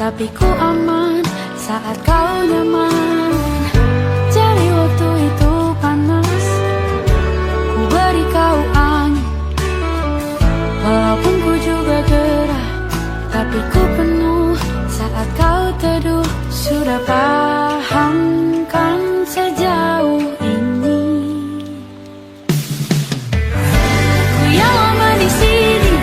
tapi ku aman saat kau nyaman. Jadi waktu itu panas, ku beri kau angin. Walaupun ku juga gerah, tapi ku penuh saat kau teduh. Sudah paham kan sejauh ini? Ku yang lama di sini,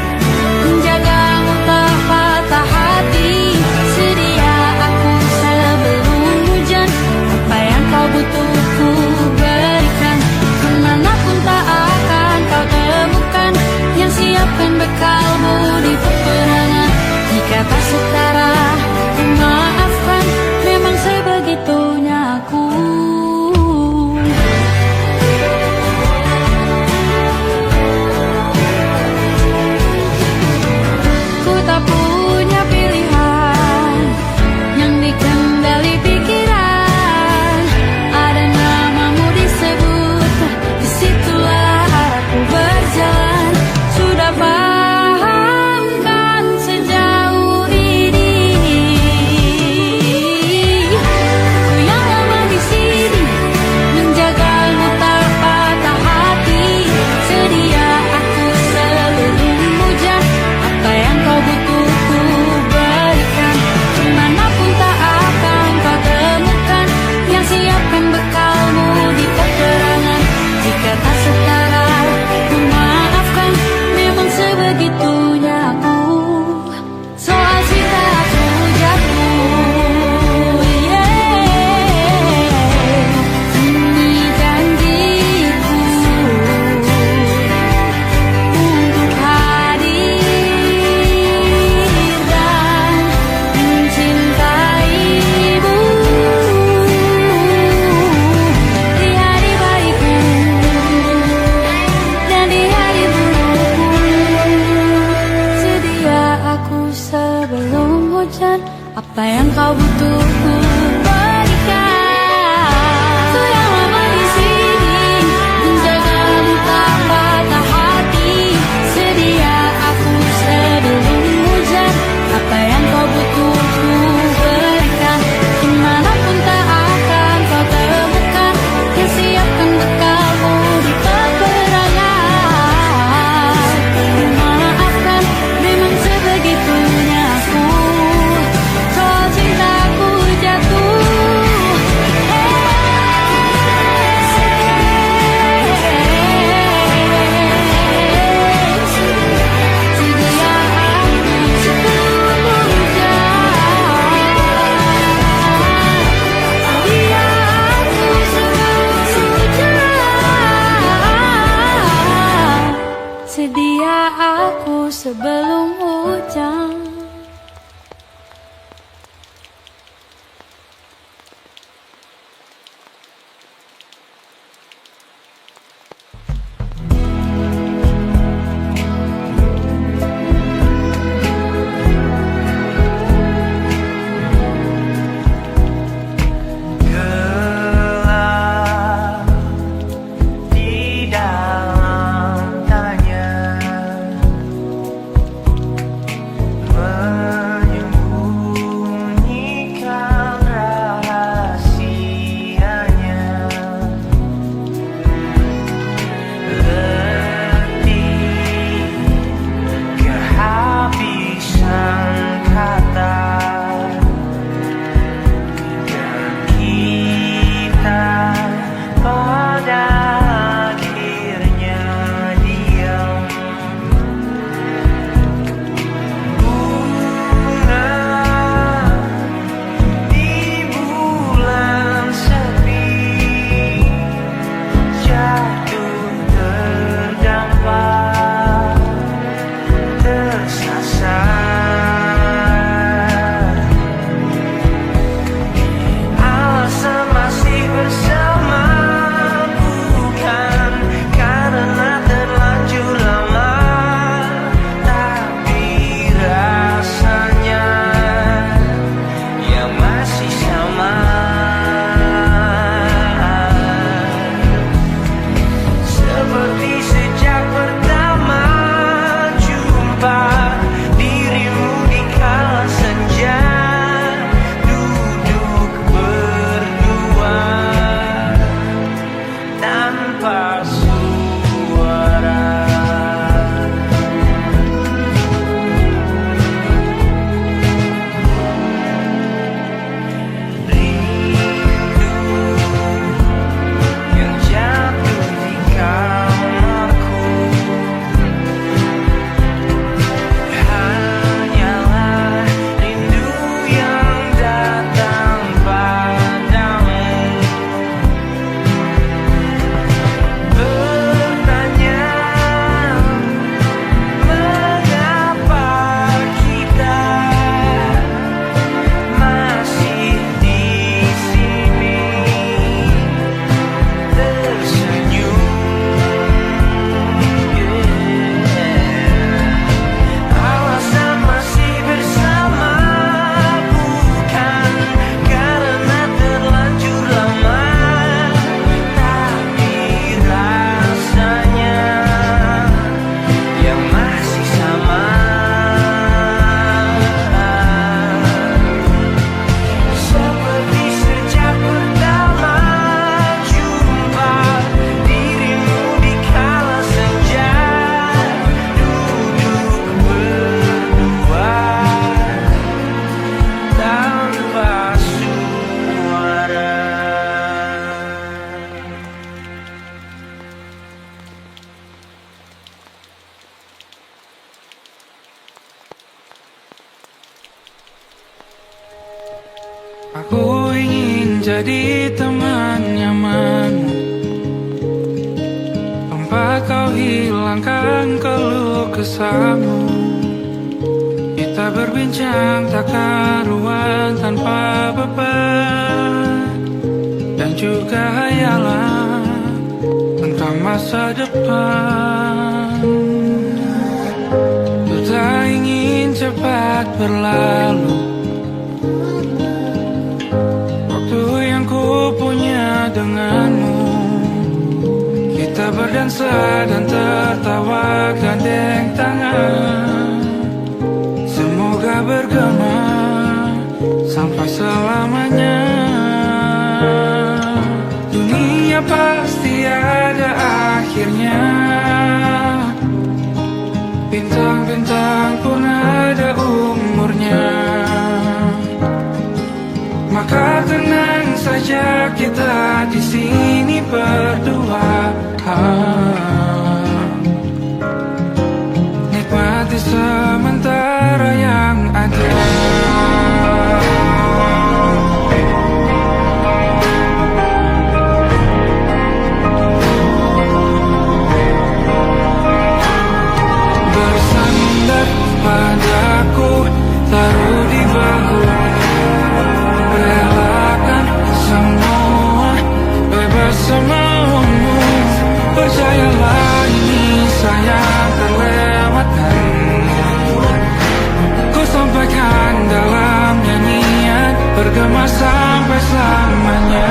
menjagamu tak patah hati. Sedia aku sebelum hujan, apa yang kau butuh ku berikan. Kemanapun tak akan kau temukan yang siapkan bekalmu di peperangan. Jika tak setara, ku maafkan, memang sebegitunya aku. Ku tak punya pilihan yang dikendali pikiran. Ada namamu disebut, disitulah aku berjalan. Sudah paham kan sejauh ini? Ku yang lama di sini, menjagamu tak patah hati. Sedia aku sebelum hujan, apa yang kau butuh ku berikan. Kemanapun tak akan kau temukan yang siapkan bekalmu di peperangan. Jika tak setara, ku maafkan, memang sebegitunya aku. Soal cinta aku jatuh, ini janjiku untuk hadir dan mencintaimu di hari baikku dan di hari burukku. Sedia aku sebelum hujan, apa yang kau butuh ku berikan. Ku yang lama di sini, menjagamu tak patah hati. Sedia aku sebelum hujan, apa yang kau butuh ku berikan. Kemanapun tak akan kau temukan yang siapkan bekalmu di peperangan. Maafkan, memang sebegitunya aku. Soal cintaku jatuh. Aku ingin jadi teman nyaman, tempat kau hilangkan keluh kesahmu. Kita berbincang tak karuan tanpa beban, dan juga hayalan tentang masa depan. Ku tak ingin cepat berlalu waktu yang ku punya denganmu. Kita berdansa dan tertawa gandeng tangan, semoga bergema sampai selamanya. Dunia pasti ada akhirnya, bintang-bintang pun ada umurnya. Maka tenang saja kita di sini berdua, nikmati sementara yang ada. Bersandar padaku, taruh di bahu, relakan semua, bebas semaumu. Percayalah ini sayang terlewatkan, ku sampaikan dalam nyanyian, bergema sampai selamanya.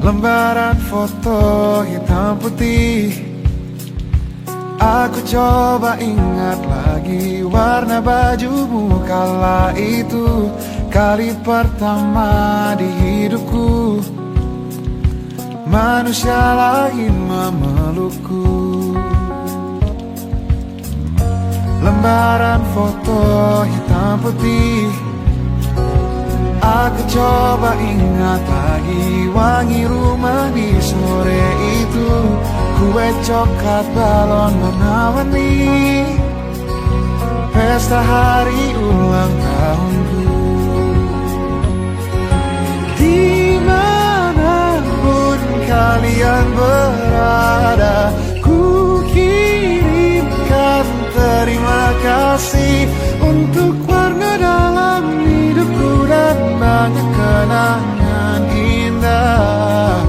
Lembaran foto hitam putih, aku coba ingat lagi warna bajumu kala itu. Kali pertama di hidupku, manusia lain memelukku. Lembaran foto hitam putih, aku coba ingat lagi wangi rumah di sore itu. Kue coklat, balon warna-warni, pesta hari ulang tahunku. Dimanapun kalian berada, ku kirimkan terima kasih untuk warna dalam hidupku dan banyak kenangan indah.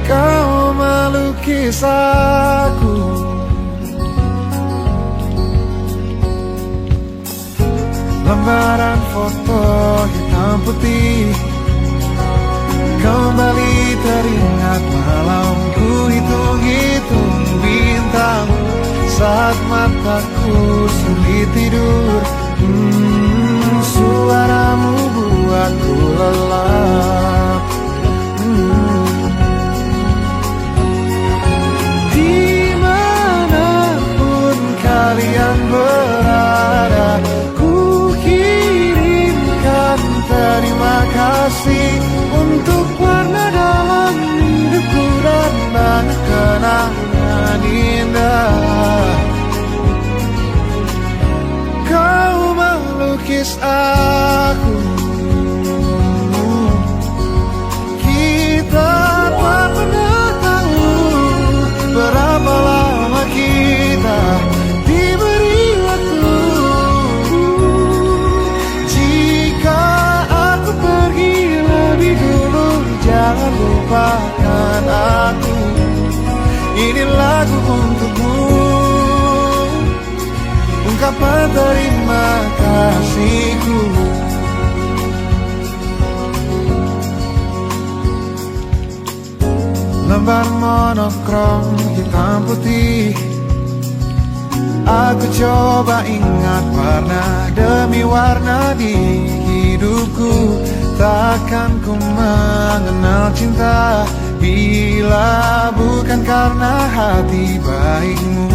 Kau melukis aku, lembaran foto hitam putih, kembali teringat malam saat mataku sulit tidur. Suaramu buatku lelap. Dimanapun kalian berada, ku kirimkan terima kasih untuk warna dalam hidupku dan banyak kenangan indah. Kau melukis aku, kita tak pernah tahu berapa lama kita diberi waktu. Jika aku pergi lebih dulu, jangan lupakan aku. Ini lagu untukmu, ungkapan terima kasihku. Lembar monokrom hitam putih, aku coba ingat warna demi warna di hidupku. Takkan ku mengenal cinta bila bukan karena hati baikmu.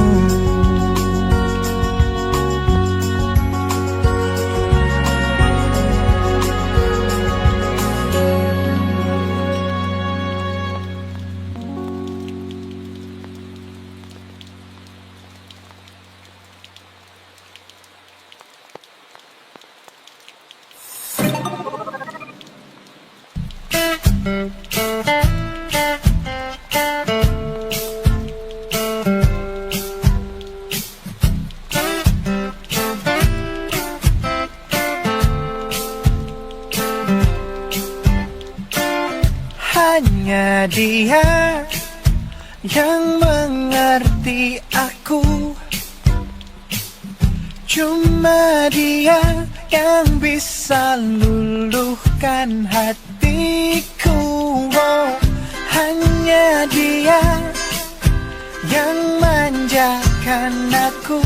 Hanya dia yang mengerti aku, cuma dia yang bisa luluhkan hatiku. Oh, hanya dia yang manjakan aku,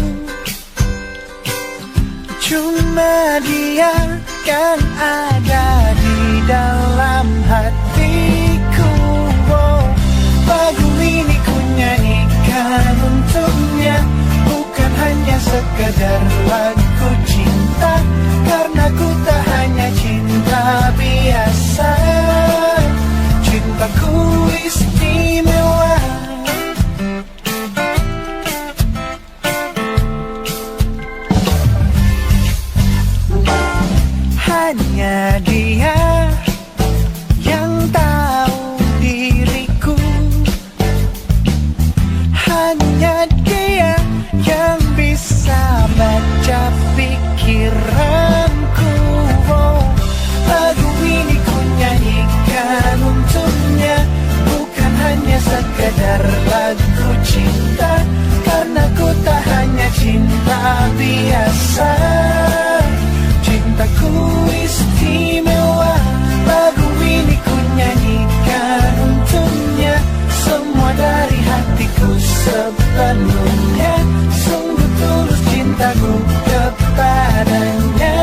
cuma dia yang ada di dalam hatiku. Oh, lagu ini ku nyanyikan untuknya, bukan hanya sekadar lagu cinta, karena ku tak hanya cinta biasa. Cintaku istimewa. Hanya dia yang tahu diriku, hanya dia yang bisa baca pikiranku. Oh, lagu ini ku nyanyikan untuknya, bukan hanya sekadar lagu cinta, karena ku tak hanya cinta biasa. Cintaku istimewa. Lagu ini ku nyanyikan untuknya, semua dari hatiku sepenuhnya. Sungguh tulus cintaku kepadanya,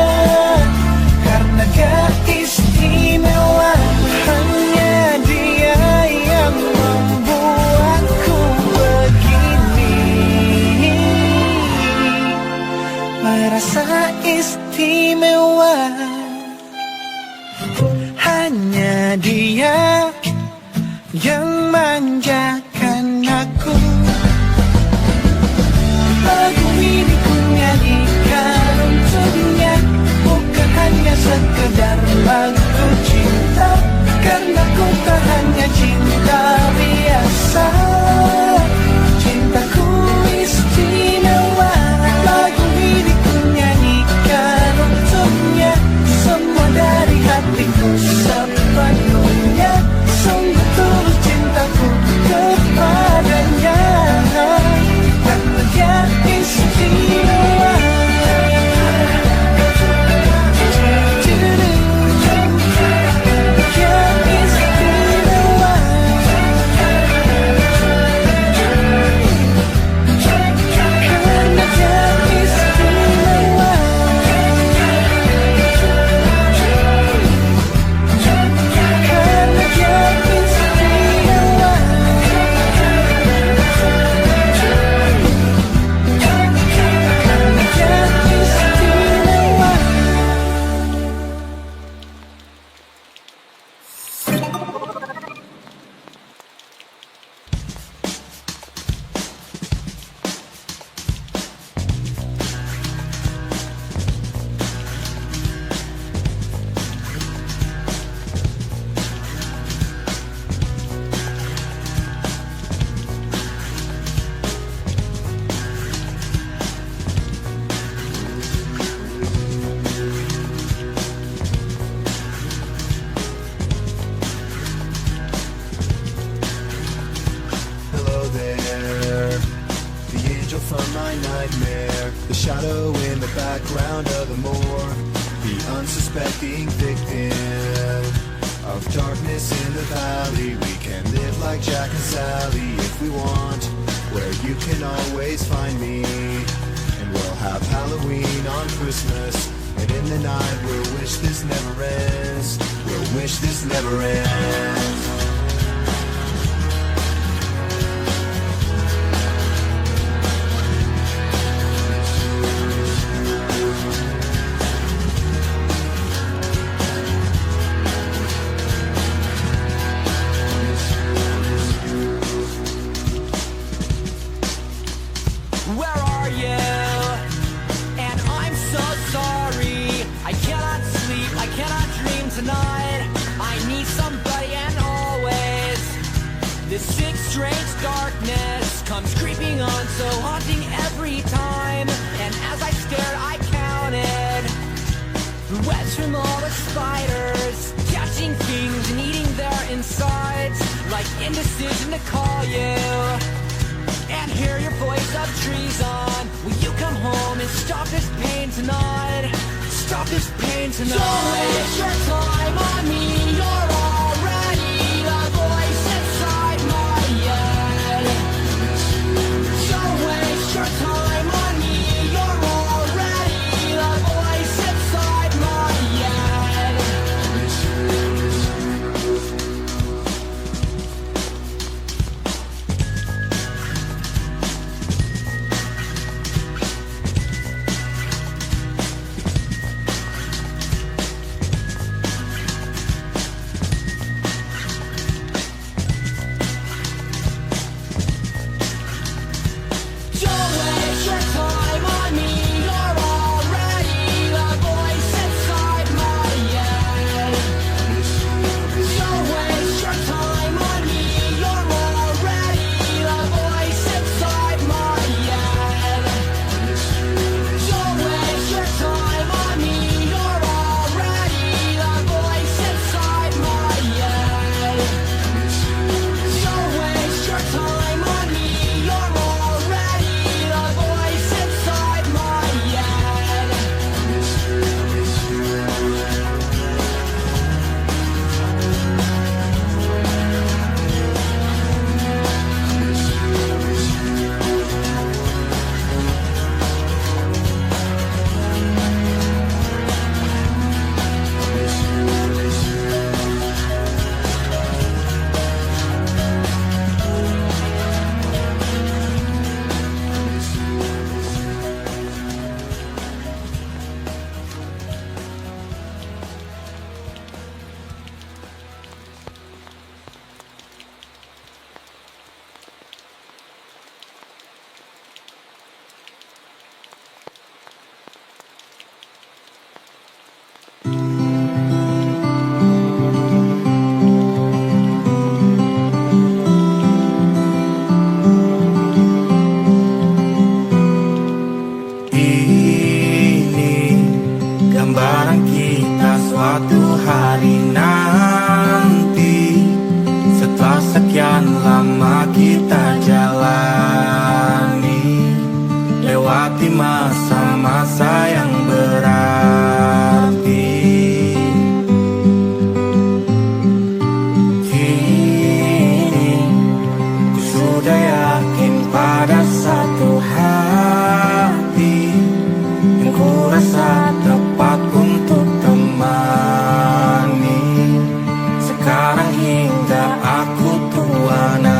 karena dia istimewa. Hanya dia yang membuatku begini, merasa istimewa. Hanya dia yang manjakan aku. Lagu ini ku nyanyikan untuknya, bukan hanya sekedar lagu cinta, karena ku tak hanya cinta biasa. Cintaku istimewa. Lagu ini ku nyanyikan untuknya, semua dari hatiku sepenuhnya. Sungguh tulus cintaku kepadanya, karena dia istimewa. Dia istimewa. my nightmare, the shadow in the background of the moor, the unsuspecting victim of darkness in the valley. We can live like Jack and Sally if we want, where you can always find me. And we'll have Halloween on Christmas, and in the night we'll wish this never ends. We'll wish this never ends. Where are you? And I'm so sorry. I cannot sleep, I cannot dream tonight. I need somebody and always. This sick, strange darkness comes creeping on, so haunting every time. And as I stared, I counted the webs from all the spiders, catching things and eating their insides, like indecision to call you and hear your voice of treason. Will you come home and stop this pain tonight? Stop this pain tonight. Don't waste your time on me. You're already the voice inside my head. Don't waste your time on me. You're already the voice inside my head. Don't waste your time on me. You're already the voice inside my head. Don't waste your time on me. You're already the voice inside my head. Don't waste your time on me. You're already the voice inside my head. Don't waste your time on me. You're already the voice inside my head. Ini gambaran kita suatu hari nanti, setelah sekian lama kita jalani, lewati masa-masa yang berarti. Kini ku sudah yakin pada satu hati yang ku rasa tepat untuk temani. Sekarang hingga aku tua nanti,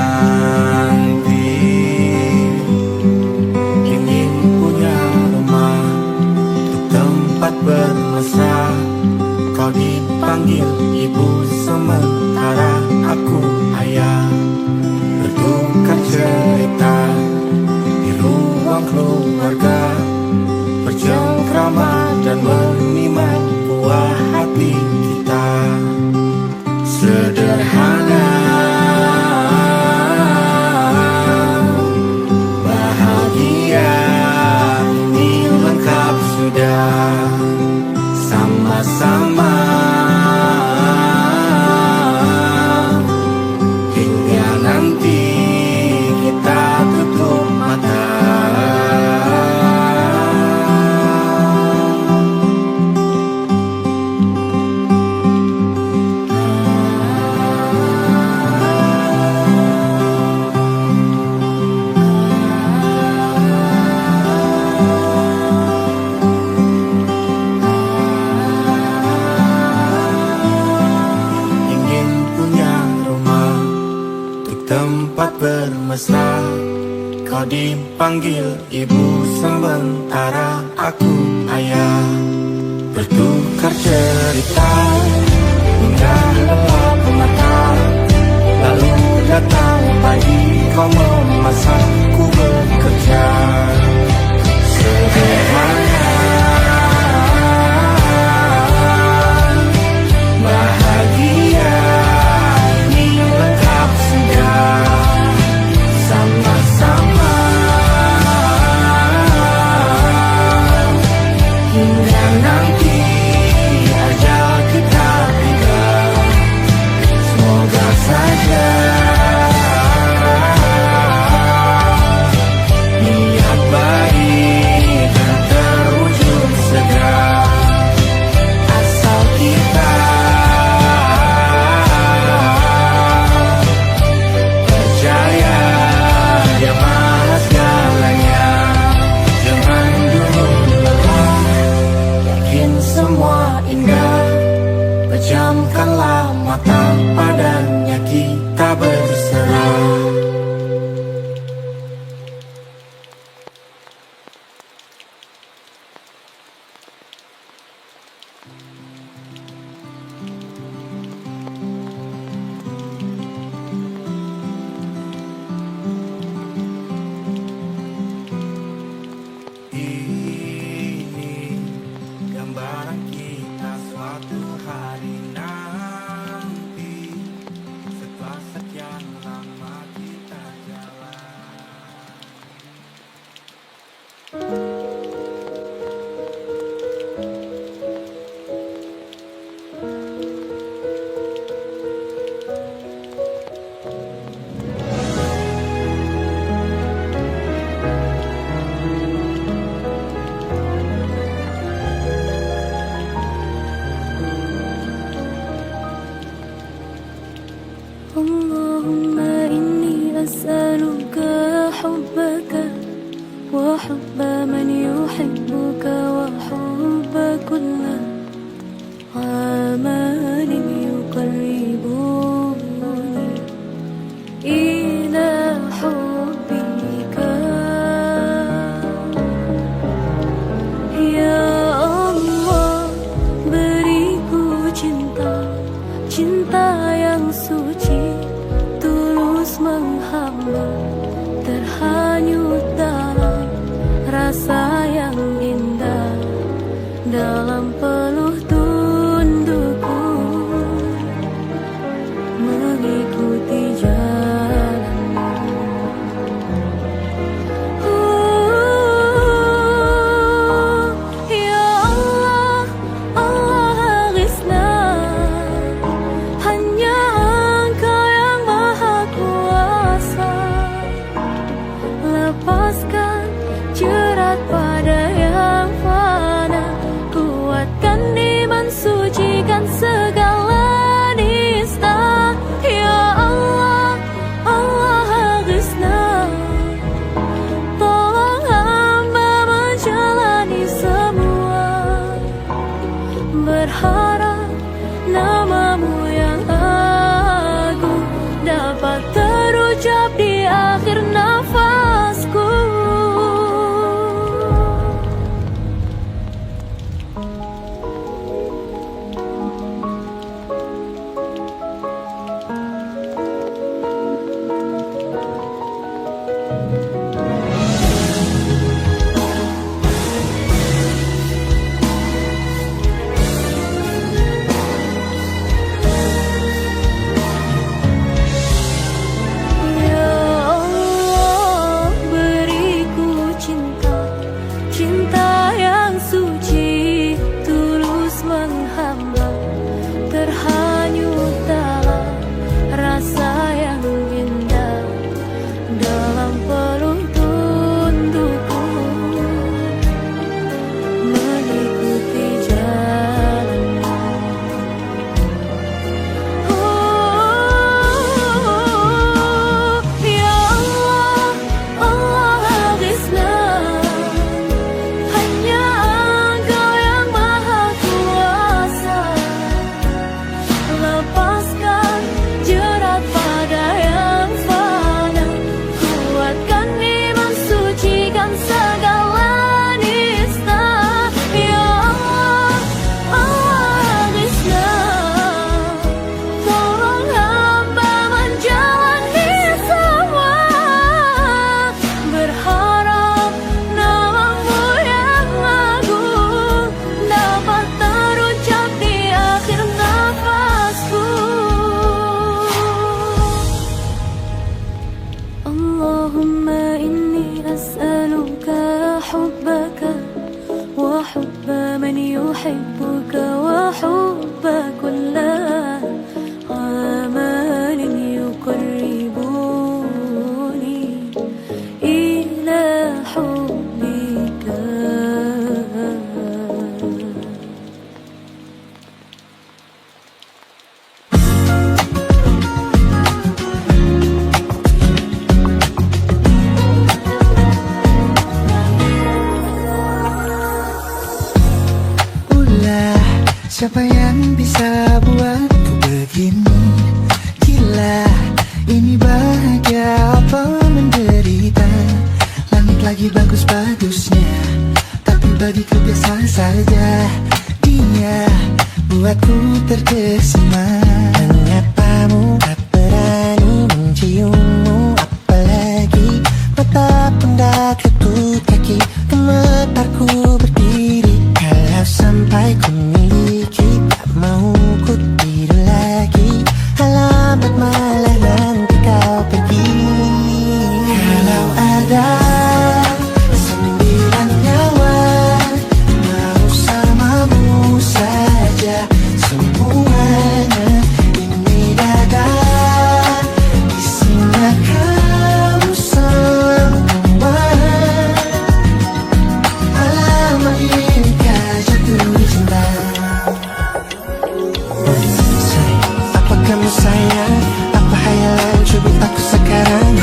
tempat bermesra. Kau dipanggil ibu sementara aku ayah. Bertukar cerita hingga lelap mata. Lalu datang pagi kau memasak, ku bekerja sederhana. Bahagia ini lengkap sudah sama-sama. Hingga nanti ajal kita tiba, semoga saja niat baik dan terwujud segera. Asal kita percaya Dia Maha segalanya. Jangan dulu lelah, yakin semua indah. Pejamkanlah mata, padanya kita berserah. Ini gambaran kita suatu hari nanti, setelah sekian lama kita jalan. اللهم إني أسألك حبك وحب من يحبك وحب كل عمل يقربني إلى حبك يا Allah. Beriku cinta yang suci, tulus menghamba, terhanyut dalam rasa yang indah, dalam peluh tundukku mengikuti jalanmu. Ya Allah, Allah aghithna, hanya Engkau yang maha kuasa. Lepaskan jerat pada yang fana, kuatkan iman, sucikan segala nista. Ya Allah, Allah aghithna, tolong hamba menjalani semua, berharap namamu yang agung dapat terucap di akhir nafasku. Ya Allah, أحبك وحب كل آمال يقربوني إلى حبك. Siapa yang bisa buatku begini? Gila, ini bahagia apa menderita? Langit lagi bagus-bagusnya, tapi bagiku biasa saja. Dia buatku terkesima. Mengapamu tak berani menciummu, apalagi mata pundak lutut kaki gemetarku berdiri. Kalau sampai ku miliki, tak mau ku tidur lagi. Alamat malah nanti kau pergi. Kalau ada 9 nyawa, mau samamu saja semuanya. Ini dada, isinya kamu semua. Alamat ini kah jatuh cinta? Apa kamu sayang? Apa hayalan cubit aku sekarang?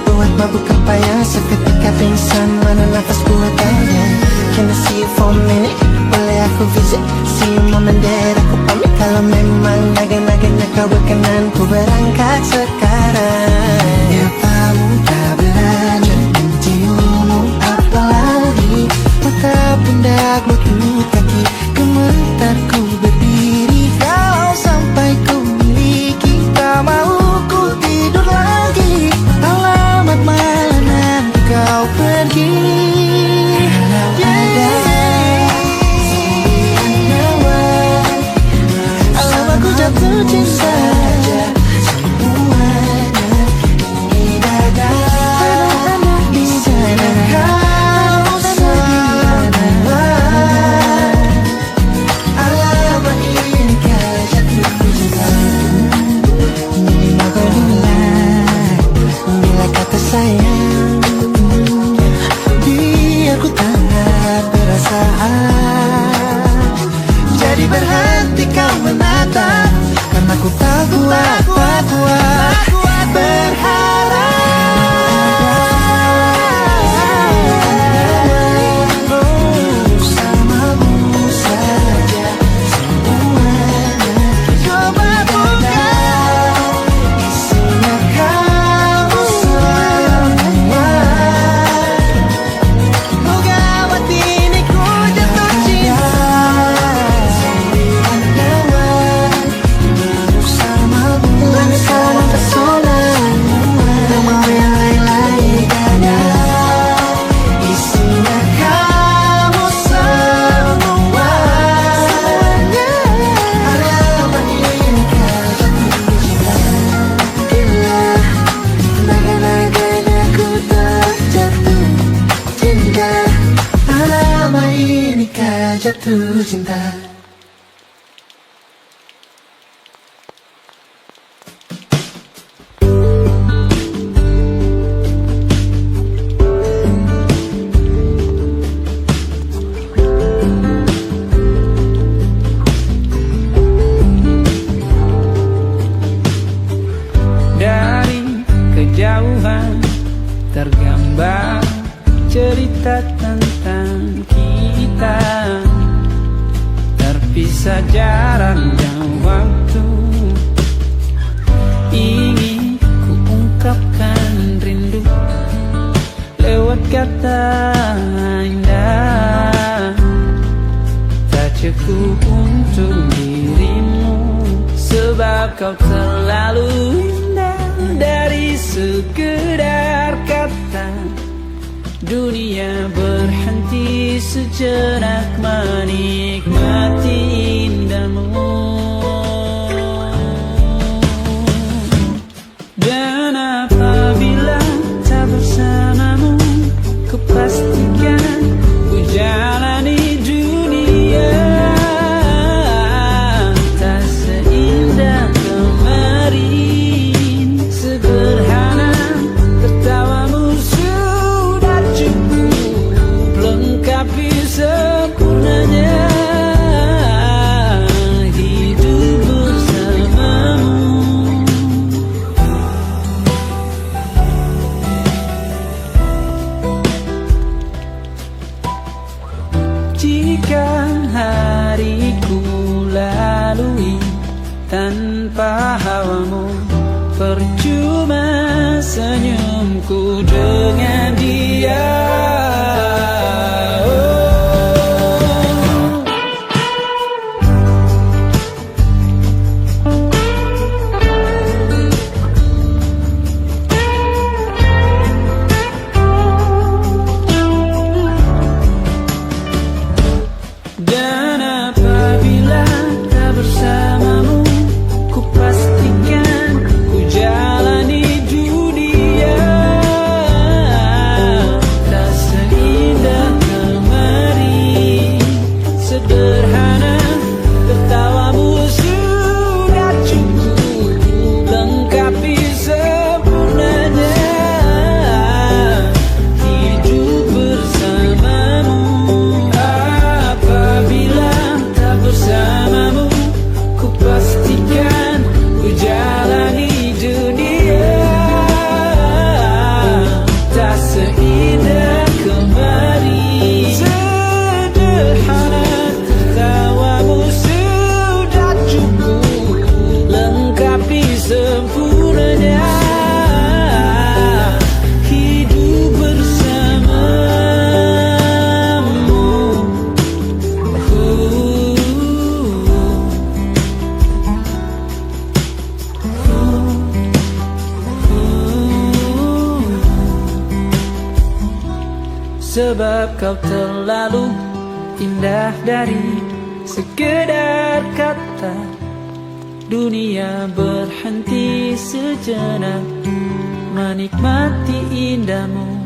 Buat mabuk apa ya? Seketika pingsan, mana nafas buatannya? Can I see you for a minute? Boleh aku visit? See you moment that aku pamit. Kalau memang naga-naganya kau berkenan, ku berangkat sekarang. Ya kamu tak berani menciummu, apalagi mata pundak lutut kaki gemetarku berdiri. Kalau sampai ku miliki, tak mau ku tidur lagi. Alamat malah nanti kau pergi. Kalau ada 9 nyawa, alamat ku jatuh cinta. Semuanya ini dada, di sana kau semua. Alamat ini kah jatuh cinta? Ini kau bilang, bila kata sayang, biar ku tak perasaan. Jadi berhenti kau menatap, karena ku tak kuat berharap. Bersamamu saja semuanya. Coba buka, isinya kamu semua. Moga hati ini ku jatuh cinta. 9 nyawa, bersamamu pesona. Tak mau yang lain-lain ada. Isinya kamu semua. Alamat ini kah jatuh cinta? Gila, naga-naganya ku tak jatuh cinta. Alamat ini kah jatuh cinta? Dari kejauhan tergambar cerita tentang kita, terpisah jarak dan waktu. Ingin ku ungkapkan rindu lewat kata indah. Tak cukup untuk dirimu, sebab kau terlalu indah. Dari sekedar kata, dunia berhenti sejenak menikmati indahmu. Dan apabila tak bersamamu, ku pastikan ku jalani dunia tanpa hawamu, percuma senyumku dengan dia. Dan apabila tak bersamamu, ku pastikan ku jalani dunia tak seindah kemarin. Sederhana tertawamu sudah cukup lengkapi sempurnanya hidup bersamamu. Apabila tak bersamamu, ku pastikan ku jalani dunia tak seindah kemarin. Sederhana tertawamu sudah cukup lengkapi sempurnanya hidup bersamamu. Sebab kau terlalu indah dari sekedar kata. Dunia berhenti sejenak menikmati indahmu.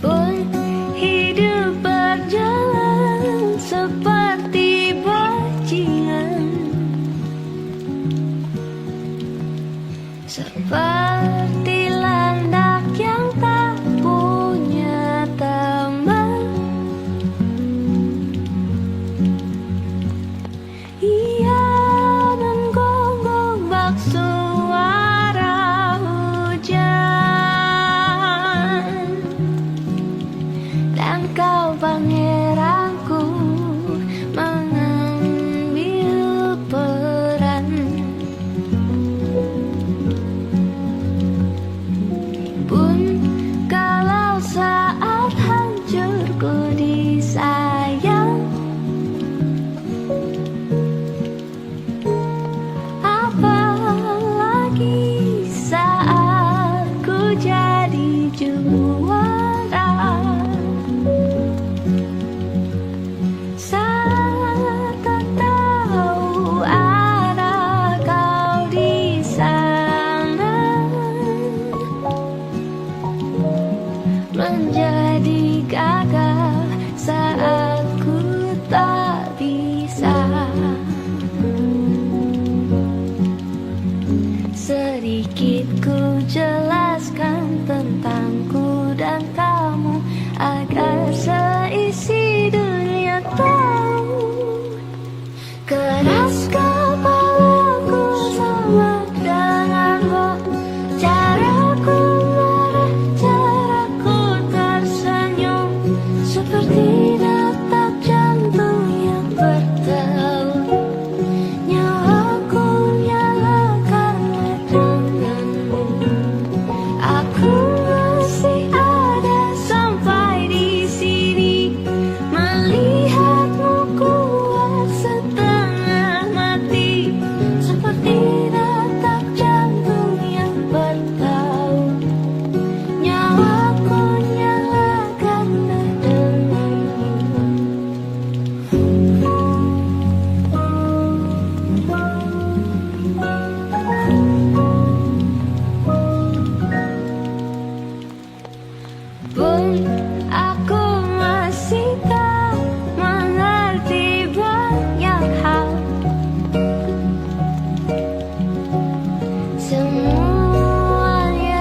Pun hidup berjalan seperti bajingan, seperti landak yang tak punya teman. Ia menggonggong bak suara hujan, dan kau pangeranku mengambil peran. Pun kalau saat hancurku disayang, apalagi saat ku jadi juara. Saat tak tahu ada kau di sana, menjadi gagah saat ku tak bisa. Sedikit ku jelaskan tentangku dan kamu agar seisi dunia tahu. Keras kepalaku sama denganmu, caraku marah, caraku tersenyum, seperti detak jantung yang bertaut. Nyawaku nyala karena denganmu. Aku masih ada sampai di sini, melihatmu kuat setengah mati, seperti detak jantung yang bertaut. Nyawaku nyala karena denganmu. Pun aku masih tak mengerti banyak hal. Semuanya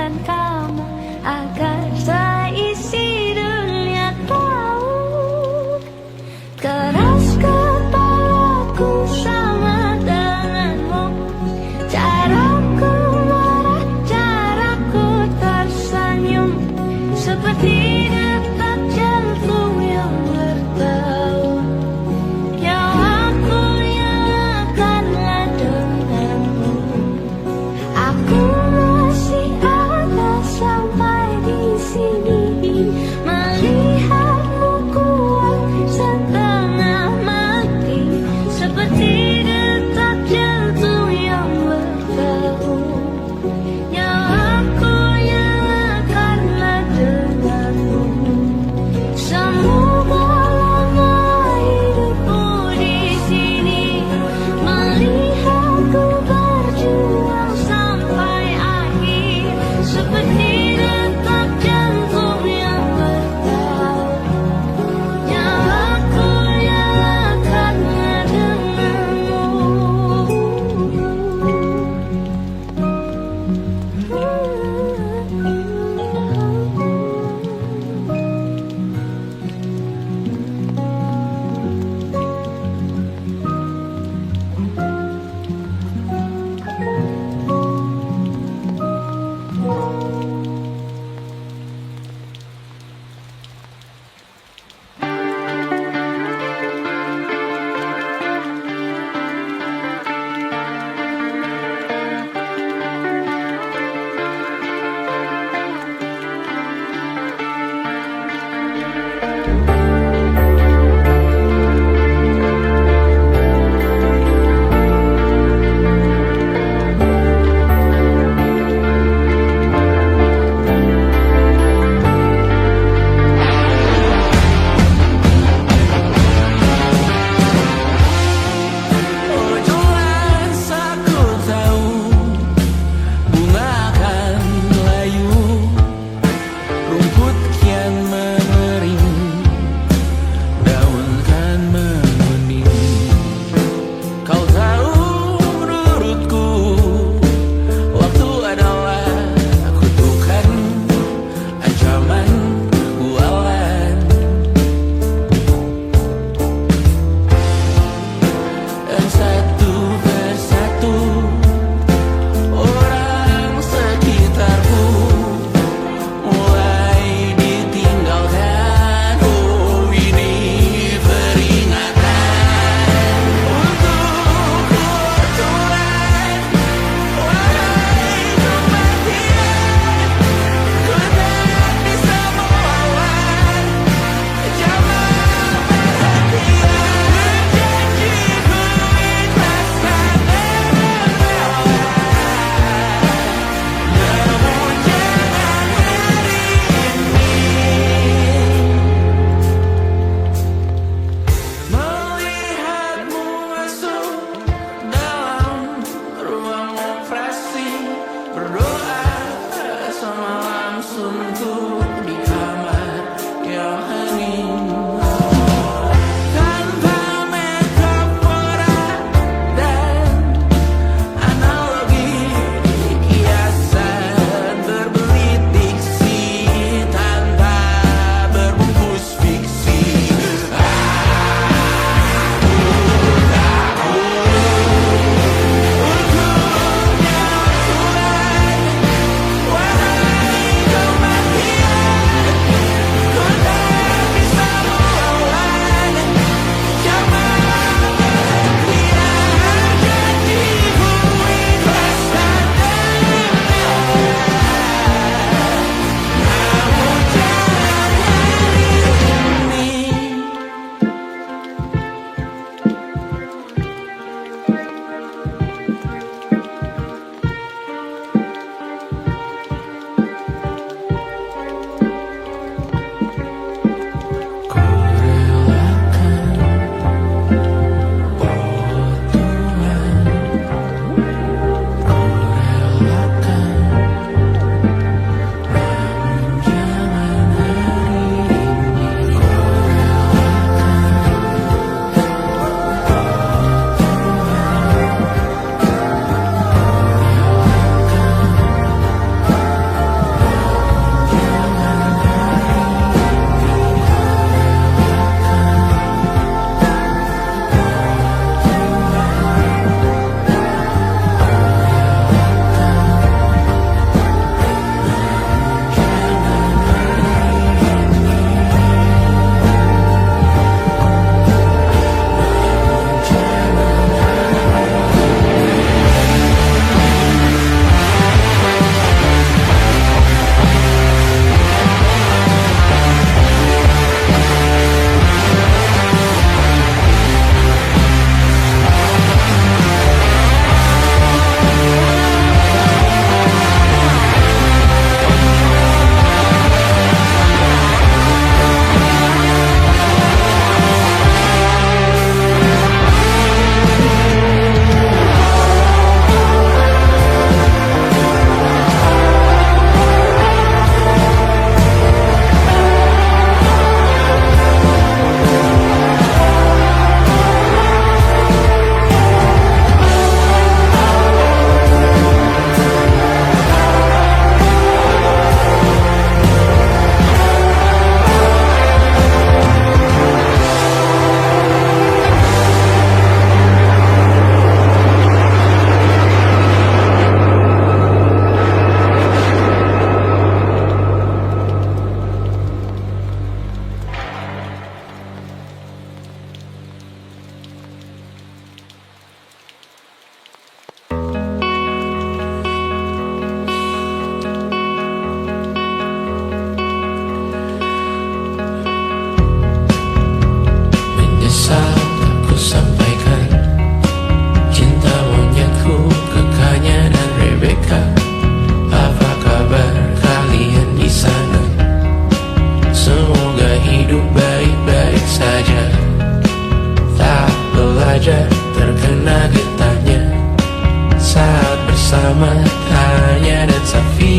dan kamu, agar seisi dunia tahu. Keras kepalaku sama denganmu, caraku marah, caraku tersenyum, seperti detak jantung yang bertaut. Yang aku nyalakanlah denganmu, aku masih ada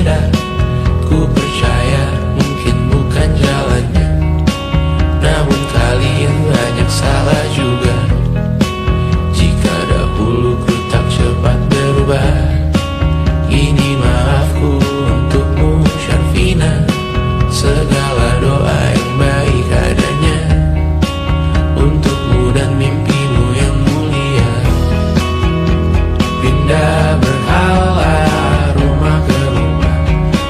pindah. Ku percaya mungkin bukan jalannya, namun kalian banyak salah juga. Jika dahulu ku tak cepat berubah, ini maafku untukmu Syarfina. Segala doa yang baik adanya untukmu dan mimpimu yang mulia. Pindah berhala rumah ke rumah,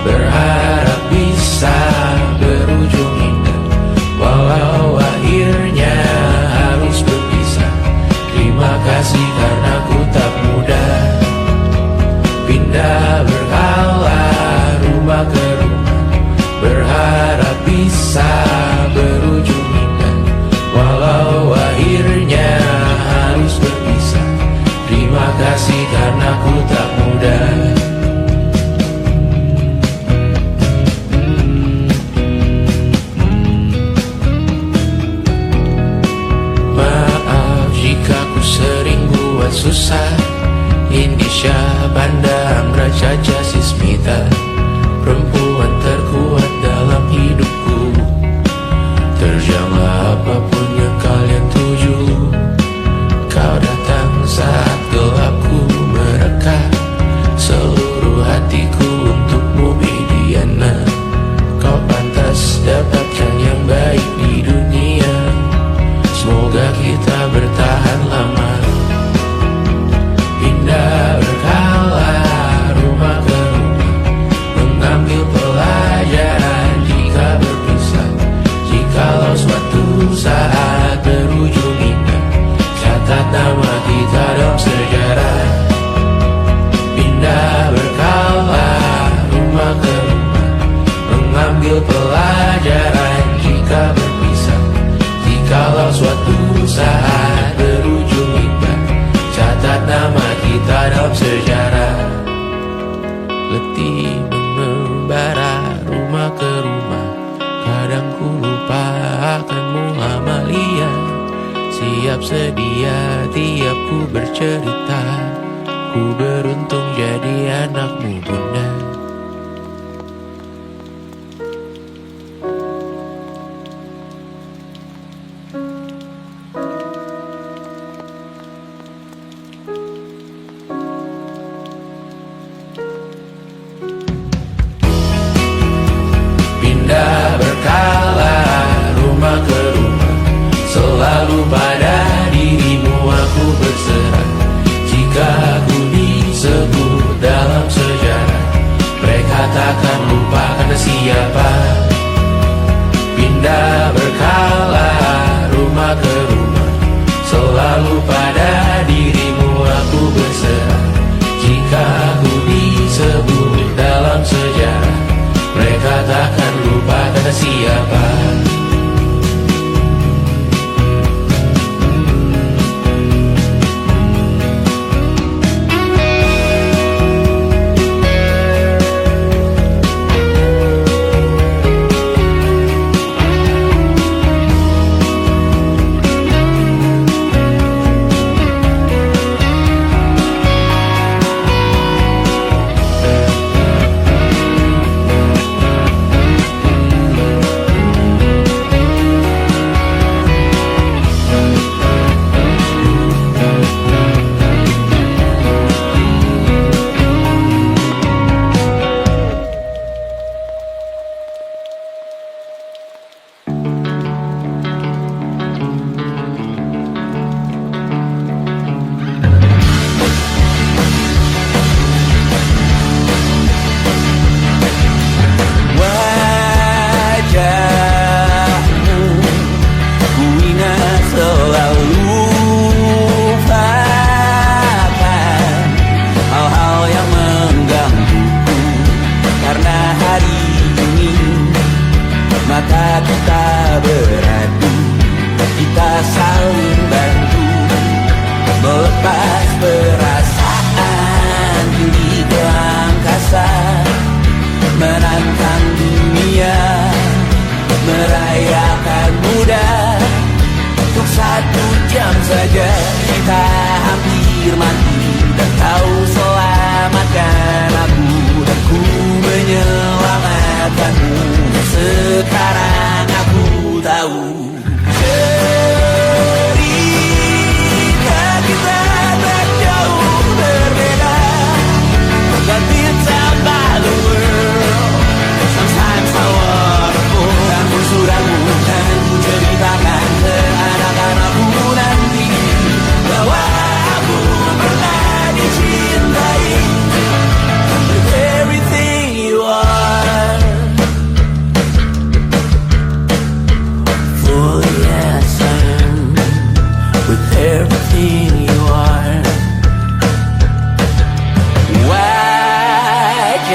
berharap bisa berujung indah. Walau akhirnya harus berpisah, terima kasih karena ku tak mudah. Pindah berhala rumah ke rumah, berharap bisa berujung indah. Walau akhirnya harus berpisah, terima kasih karena ku tak mudah. Maaf jika ku sering buat susah. Indisha Banda Amra Caca Sismita, perempuan terkuat dalam hidupku. Terjanglah apapun yang kalian tuju. Kau datang saat gelapku mereka, seluruh hatiku untukmu Bidiana. Kau pantas dapatkan yang baik di dunia, semoga kita bertahan lama. Pindah berkala rumah ke rumah, mengambil pelajaran jika berpisah. Jikalau suatu saat berujung indah, catat nama kita dalam sejarah. Pindah berkala rumah ke rumah, mengambil pelajaran jika berpisah. Jikalau suatu saat berujung indah, catat nama kita dalam sejarah. Letih mengembara rumah ke rumah, kadang ku lupa akanmu Amalia. Siap sedia tiap ku bercerita, ku beruntung jadi anakmu bunda. Pindah berkala rumah ke rumah, selalu pada dirimu aku berserah. Jika aku disebut dalam sejarah, mereka takkan lupa karena siapa. Pindah berkala rumah ke rumah, selalu pada dirimu aku berserah. Jika aku disebut dalam sejarah, mereka takkan lupa kata siapa.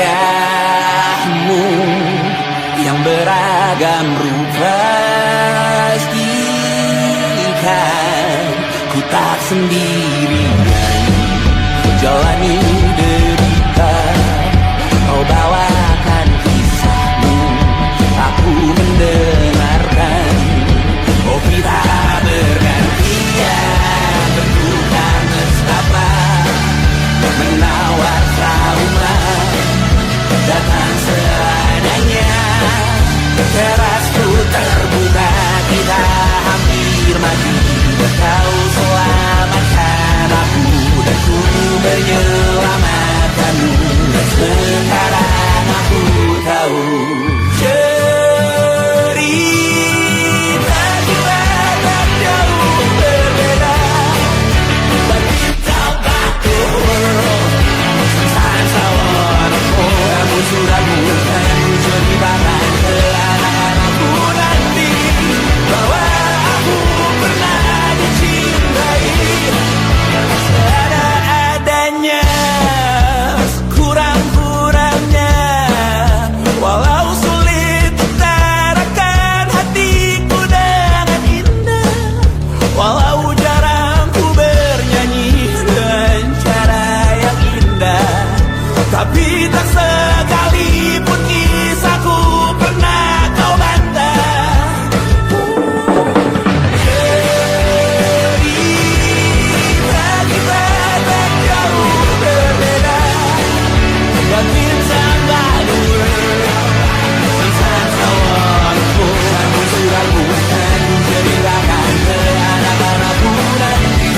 wajahmu yang beragam rupa, pastikan ku tak sendirian jalani derita. Kau bawakan kisahmu, aku mendengarkan. Oh kita bergantian bentukan nestapa, menawar trauma datang seadanya. Terasku terbuka, kita hampir mati. Kau selamatkan aku dan ku menyelamatkanmu. Dan sekarang aku tahu cerita kita tak jauh berbeda. But it's about the world. Sometimes I wanna fall. Kamu sudah bukan ceritakan ke anak-anakku nanti bahwa aku pernah dicintai seadanya, kurang-kurangnya. Walau sulit utarakan hatiku dengan indah, walau jarang ku bernyanyi dengan cara yang indah, tapi tak sekalipun kisahku pernah kau bantah. Cerita kita tak jauh berbeda, but it's about the world. Sometimes I wanna fall. Kamu sudah bukan ceritakan ke anak-anakku nanti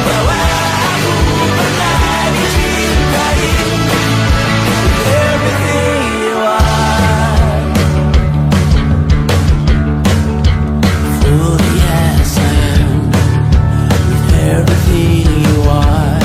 bahwa aku pernah dicintai. Everything you are, fully as I am, with everything you are.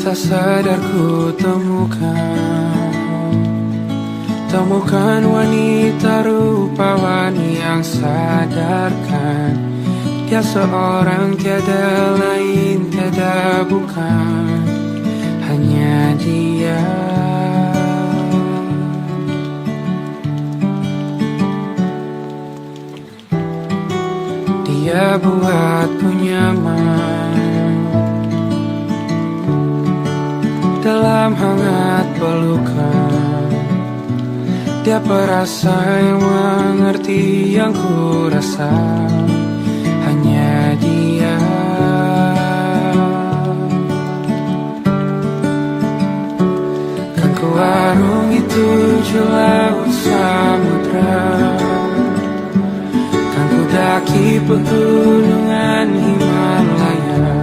Tak sadar ku temukan wanita rupawan yang sadarkan dia seorang, tiada lain, tiada bukan, hanya dia. Dia buatku nyaman dalam hangat pelukan. Dia perasa yang mengerti yang ku rasa, hanya dia. Kan ku arungi 7 laut samudra, kan ku daki pegunungan Himalaya.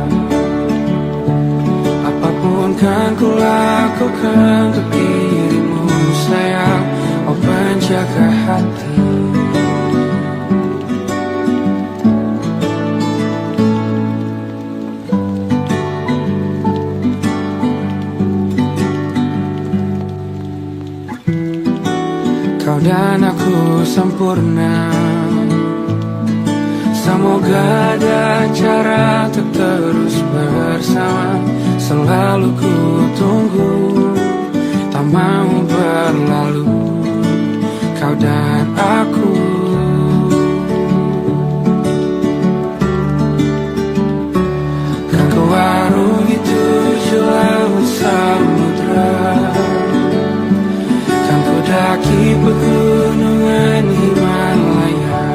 Apapun kan ku lakukan untuk dirimu sayang, oh penjaga hati. Kau dan aku sempurna, semoga ada cara untuk terus bersama. Selalu ku tunggu, tak mau berlalu, kau dan aku. Kan ku arungi 7 laut samudra, kan ku daki pegunungan Himalaya.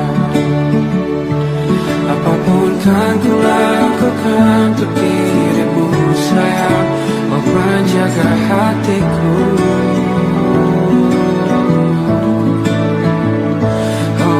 Apapun kan ku lakukan untuk dirimu sayang, oh penjaga hatiku. Oh,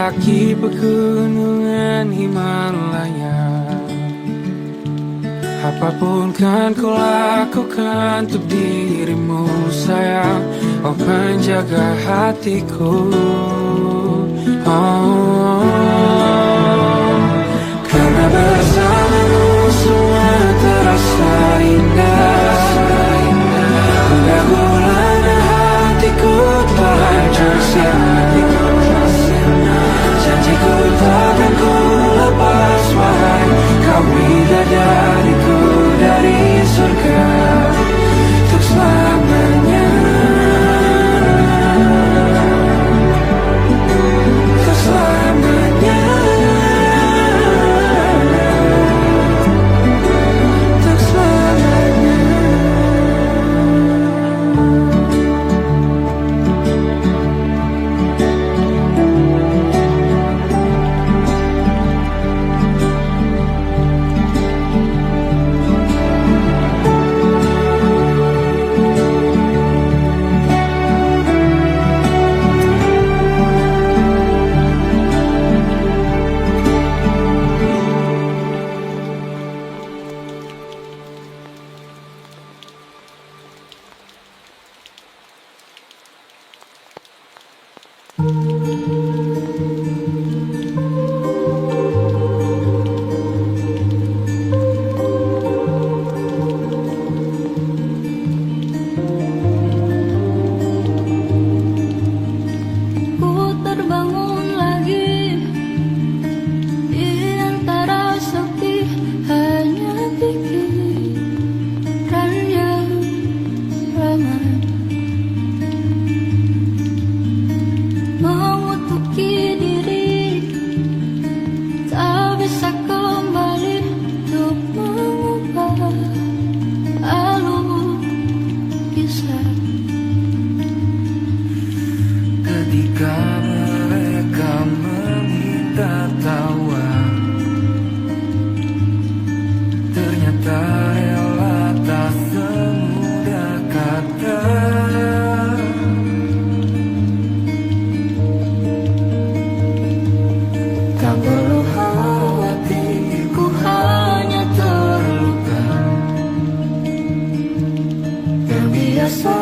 mendaki pegunungan Himalaya. Apapun kan ku lakukan untuk dirimu sayang, oh penjaga hatiku. Karena bersamamu semua terasa indah. Pergaulan hatiku telah hancur siang. Janjiku takkan ku lepas, wahai kau bidadariku dari surga untuk selamanya. Untuk selamanya. Untuk selamanya. Ku terbangun lagi di antara sepi, hanya pikiran yang ramai mengutuki diri, tak bisa kembali untuk mengubah alur kisah. Ketika mereka meminta tawa, ternyata rela tak semudah kata. Tak perlu khawatir, ku hanya terluka, terbiasa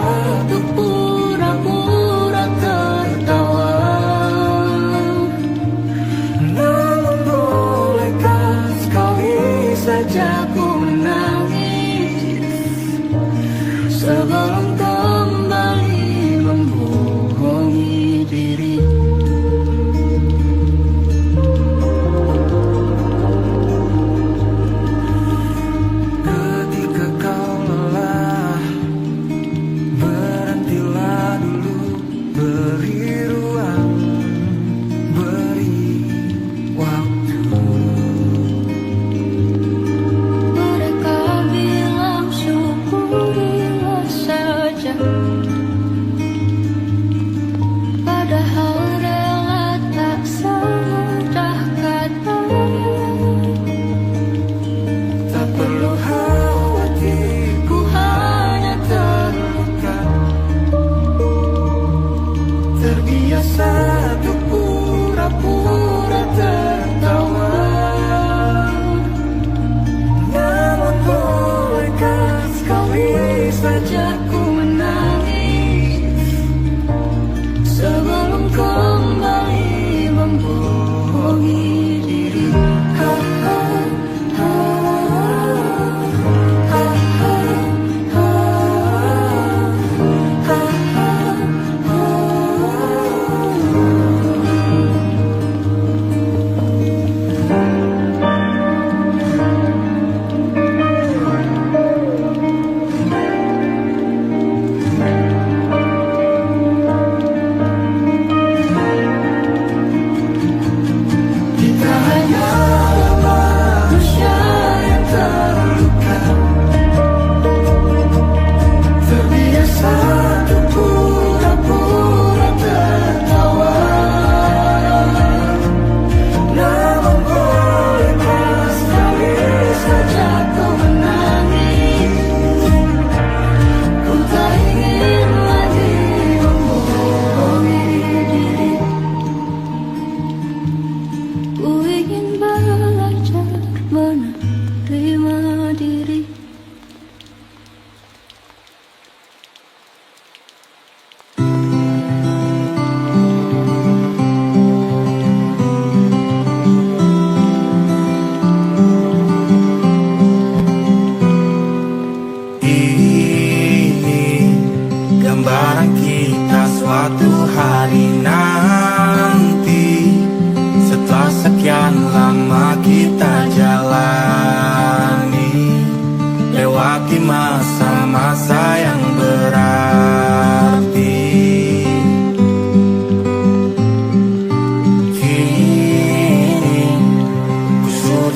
untuk pura-pura tertawa. Namun bolehkah sekali saja ku Menangis sebelum kembali membohongi diri. ketika kau lelah, berhentilah dulu, beri ruang, beri waktu.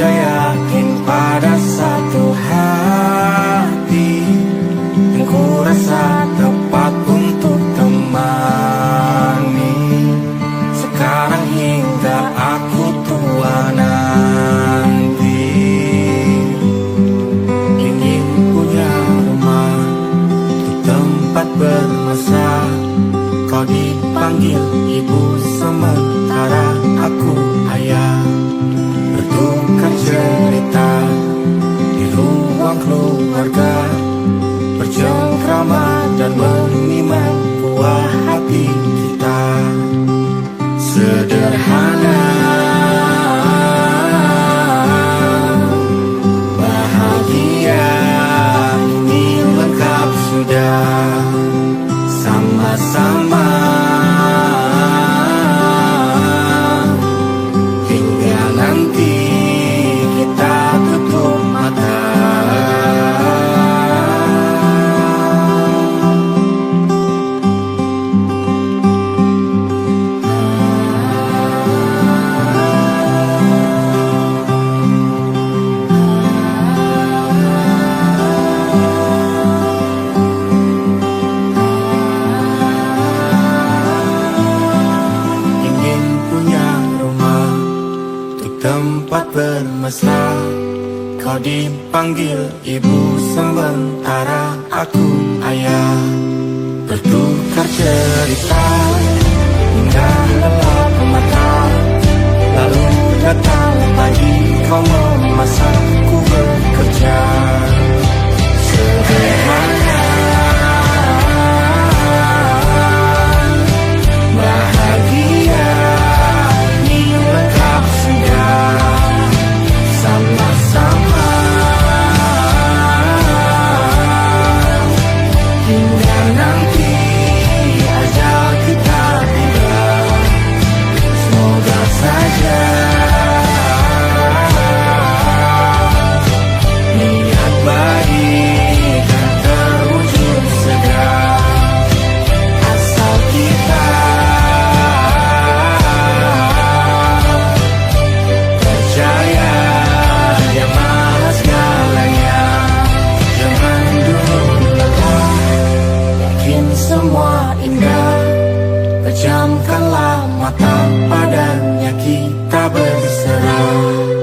yakin pada satu hati yang ku rasa tepat untuk temani. Sekarang hingga aku tua nanti, ingin punya rumah untuk tempat bermesra. Kau dipanggil ibu sementara aku ayah, bertukar cerita di ruang keluarga, bercengkrama dan menimang buah hati kita. Sederhana, bahagia, ini lengkap sudah. Sama-sama hingga nanti kita tutup mata. Tempat bermesra, kau dipanggil ibu sementara aku ayah, bertukar cerita hingga lelap mata. Lalu datang pagi, kau memasakku bekerja. Sederhana, bahagia, ini lengkap sudah. Sama-sama hingga nanti ajal kita tiba. Semoga saja niat baik kan terwujud segera, asal kita percaya Dia Maha segalanya. Jangan dulu lelah, yakin semua indah. Pejamkanlah mata, padanya kita berserah.